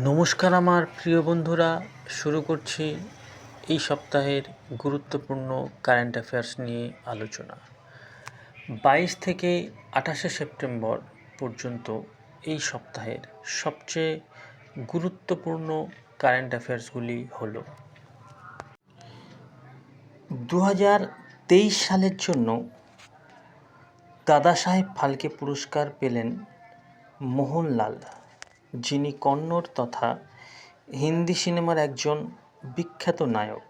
নমস্কার আমার প্রিয় বন্ধুরা, শুরু করছি এই সপ্তাহের গুরুত্বপূর্ণ কারেন্ট অ্যাফেয়ার্স নিয়ে আলোচনা। 22 থেকে 28শে সেপ্টেম্বর পর্যন্ত এই সপ্তাহের সবচেয়ে গুরুত্বপূর্ণ কারেন্ট অ্যাফেয়ার্সগুলি হলো 2023 সালের জন্য দাদাসাহেব ফালকে পুরস্কার পেলেন মোহনলাল, যিনি কন্নড় তথা হিন্দি সিনেমার একজন বিখ্যাত নায়ক।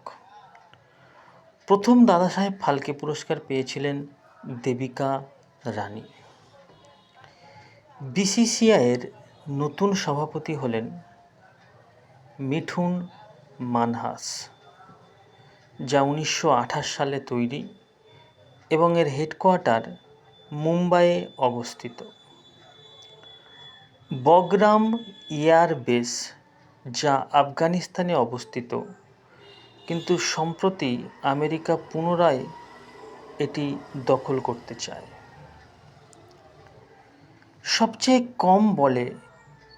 প্রথম দাদাসাহেব ফালকে পুরস্কার পেয়েছিলেন দেবিকা রানী। বিসিসিআইয়ের নতুন সভাপতি হলেন মিঠুন মানহাস, যা 1928 সালে তৈরি এবং এর হেডকোয়ার্টার মুম্বাইয়ে অবস্থিত। বগরাম এয়ার বেস, যা আফগানিস্তানে অবস্থিত, কিন্তু সম্প্রতি আমেরিকা পুনরায় এটি দখল করতে চায়। সবচেয়ে কম বলে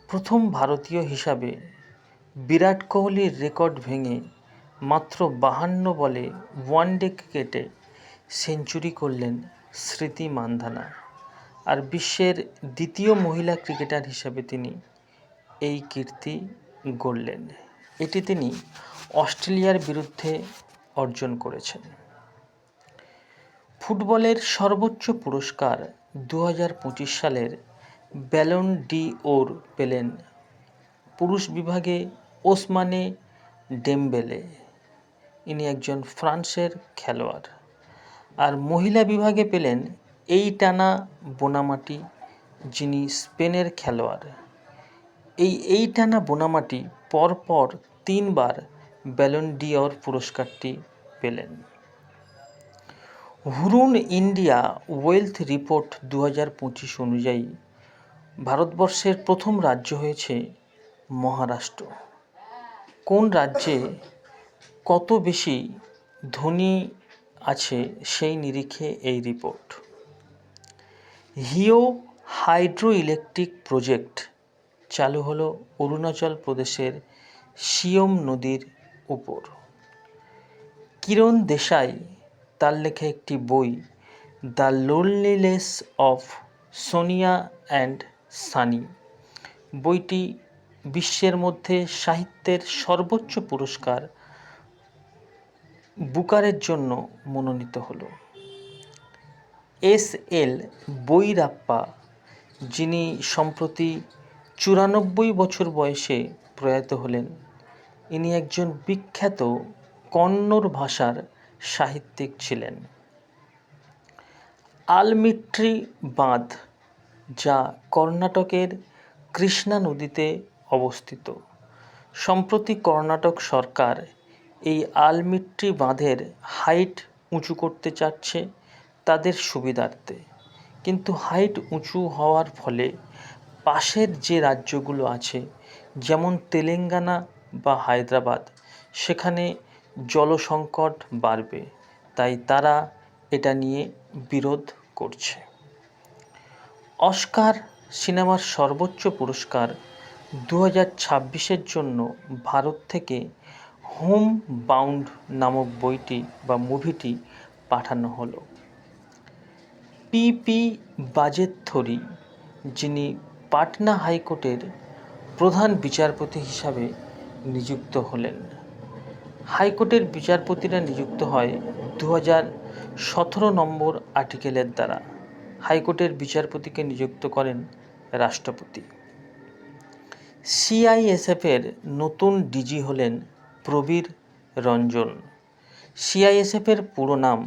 প্রথম ভারতীয় হিসাবে বিরাট কোহলির রেকর্ড ভেঙে মাত্র 52 বলে ওয়ানডে ক্রিকেটে সেঞ্চুরি করলেন স্মৃতি মান্ধানা, আর বিশ্বের দ্বিতীয় মহিলা ক্রিকেটার হিসাবে তিনি এই কীর্তি গড়লেন। এটি তিনি অস্ট্রেলিয়ার বিরুদ্ধে অর্জন করেছেন। ফুটবলের সর্বোচ্চ পুরস্কার 2025 সালের ব্যালন ডি ওর পেলেন পুরুষ বিভাগে ওসমানে ডেমবেলে, ইনি একজন ফ্রান্সের খেলোয়াড়, আর মহিলা বিভাগে পেলেন এইটানা বোনামাটি, যিনি স্পেনের খেলোয়াড়। এইটানা বোনামাটি পরপর 3 বার ব্যালন ডি ওর পুরস্কারটি পেলেন। হুরুন ইন্ডিয়া ওয়েলথ রিপোর্ট 2025 অনুযায়ী ভারতবর্ষের প্রথম রাজ্য হয়েছে মহারাষ্ট্র। কোন রাজ্যে কত বেশি ধনী আছে সেই নিরিখে এই রিপোর্ট। হিও হাইড্রো ইলেকট্রিক প্রজেক্ট চালু হলো অরুণাচল প্রদেশের সিয়ম নদীর উপর। কিরণ দেশাই তার লেখা একটি বই the loneliness of Sonia and sunny, বইটি বিশ্বের মধ্যে সাহিত্যের সর্বোচ্চ পুরস্কার বুকারের জন্য মনোনীত হলো। এস.এল. বৈরাপ্পা, যিনি সম্প্রতি 94 বছর বয়সে প্রয়াত হলেন, ইনি একজন বিখ্যাত কন্নড় ভাষার সাহিত্যিক ছিলেন। আলমিট্রি বাঁধ, যা কর্ণাটকের কৃষ্ণা নদীতে অবস্থিত, সম্প্রতি কর্ণাটক সরকার এই আলমিট্রি বাঁধের হাইট উঁচু করতে চাচ্ছে তাদের সুবিধার্থে, কিন্তু হাইট উঁচু হওয়ার ফলে পাশের যে রাজ্যগুলো আছে, যেমন তেলেঙ্গানা বা হায়দ্রাবাদ, সেখানে জলসংকট বাড়বে, তাই তারা এটা নিয়ে বিরোধ করছে। অস্কার সিনেমার সর্বোচ্চ পুরস্কার 2026-এর জন্য ভারত থেকে হোম বাউন্ড নামক বইটি বা মুভিটি পাঠানো হলো। পি বাজেথরি, যিনি পাটনা হাইকোর্টের প্রধান বিচারপতি হিসাবে নিযুক্ত হলেন। হাইকোর্টের বিচারপতিরা নিযুক্ত হয় 2017 নম্বর আর্টিকেলের দ্বারা। হাইকোর্টের বিচারপতিকে নিযুক্ত করেন রাষ্ট্রপতি। সিআইএসএফের নতুন ডিজি হলেন প্রবীর রঞ্জন। সিআইএসএফের পুরো নাম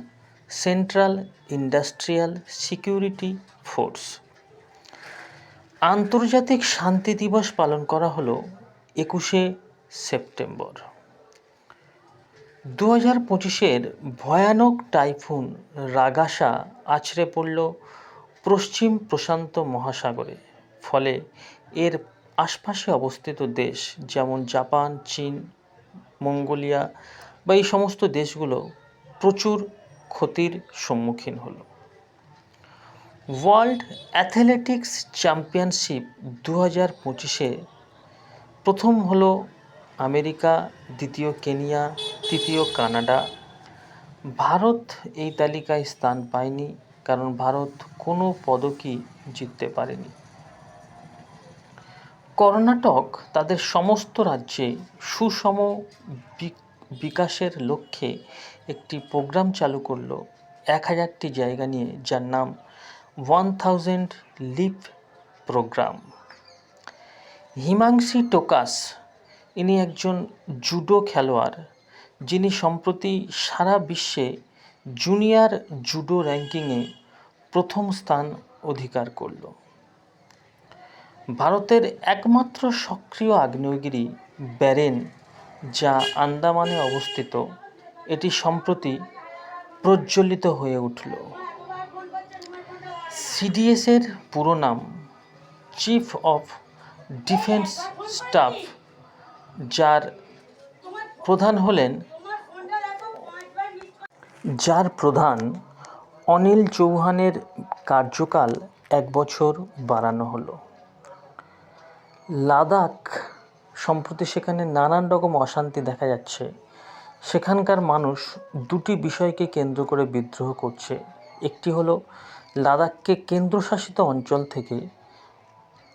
সেন্ট্রাল ইন্ডাস্ট্রিয়াল সিকিউরিটি ফোর্স। আন্তর্জাতিক শান্তি দিবস পালন করা হলো 21শে সেপ্টেম্বর। 2025-এর ভয়ানক টাইফুন রাগাসা আছড়ে পড়ল পশ্চিম প্রশান্ত মহাসাগরে, ফলে এর আশপাশে অবস্থিত দেশ যেমন জাপান, চীন, মঙ্গোলিয়া বা এই সমস্ত দেশগুলো প্রচুর ক্ষতির সম্মুখীন হলো। ওয়ার্ল্ড অ্যাথলেটিক্স চ্যাম্পিয়নশিপ 2025-এ প্রথম হলো আমেরিকা, দ্বিতীয় কেনিয়া, তৃতীয় কানাডা। ভারত এই তালিকায় স্থান পায়নি, কারণ ভারত কোনো পদকই জিততে পারেনি। কর্ণাটক তাদের সমস্ত রাজ্যে সুষম বিকাশের লক্ষ্যে একটি প্রোগ্রাম চালু করলো 1000টি জায়গা নিয়ে, যার নাম 1000 লিভ প্রোগ্রাম। হিমাংশী টোকাস, ইনি একজন জুডো খেলোয়াড়, যিনি সম্প্রতি সারা বিশ্বে জুনিয়র জুডো র্যাঙ্কিংয়ে প্রথম স্থান অধিকার করল। ভারতের একমাত্র সক্রিয় আগ্নেয়গিরি ব্যারেন, যা আন্দামানে অবস্থিত, এটি সম্প্রতি প্রজ্বলিত হয়ে উঠল। সিডিএসের পুরো নাম চিফ অফ ডিফেন্স স্টাফ, যার প্রধান অনিল চৌহানের কার্যকাল 1 বছর বাড়ানো হলো। লাদাখ, সম্প্রতি সেখানে নানান রকম অশান্তি দেখা যাচ্ছে। সেখানকার মানুষ দুটি বিষয়কে কেন্দ্র করে বিদ্রোহ করছে। একটি হলো লাদাখকে কেন্দ্রশাসিত অঞ্চল থেকে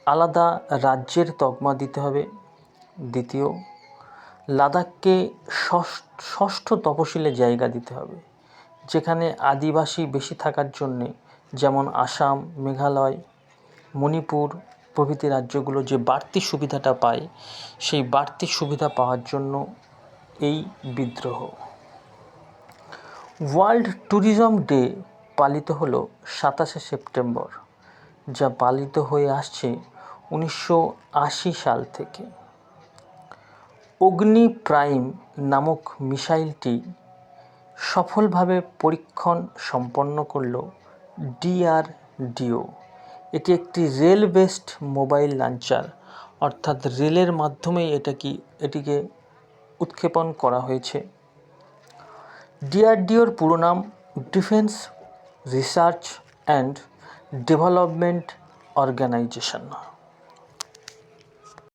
আলাদা রাজ্যের তকমা দিতে হবে। দ্বিতীয়, লাদাখকে ষষ্ঠ তপশিলে জায়গা দিতে হবে, যেখানে আদিবাসী বেশি থাকার জন্যে, যেমন আসাম, মেঘালয়, মণিপুর প্রভৃতি রাজ্যগুলো যে বাড়তি সুবিধাটা পায়, সেই বাড়তি সুবিধা পাওয়ার জন্য এই বিদ্রোহ। ওয়ার্ল্ড ট্যুরিজম ডে পালিত হলো 27শে সেপ্টেম্বর, যা পালিত হয়ে আসছে 1980 সাল থেকে। অগ্নি প্রাইম নামক মিসাইলটি সফলভাবে পরীক্ষণ সম্পন্ন করল DRDO। এটি একটি রেল বেসড মোবাইল লঞ্চার, অর্থাৎ রেলের মাধ্যমেই এটিকে উৎক্ষেপণ করা হয়েছে। DRDOর পুরো নাম defence research and development organisation.